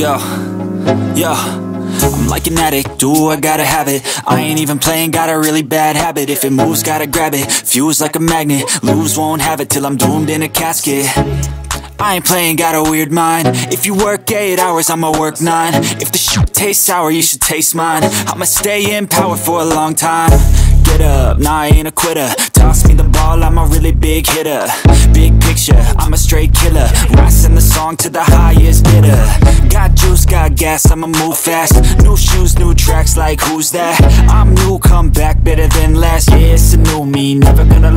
Yo, I'm like an addict, do I gotta have it. I ain't even playing, got a really bad habit. If it moves, gotta grab it, fuse like a magnet. Lose, won't have it till I'm doomed in a casket. I ain't playing, got a weird mind. If you work 8 hours, I'ma work 9. If the shit tastes sour, you should taste mine. I'ma stay in power for a long time. Get up, nah, I ain't a quitter. Toss me the ball, I'm a really big hitter. Big picture, I'm a straight killer. Rising the song to the highest bidder. Got juice, got gas, I'ma move fast. New shoes, new tracks, like who's that? I'm new, come back better than last. Yeah, it's a new me, never gonna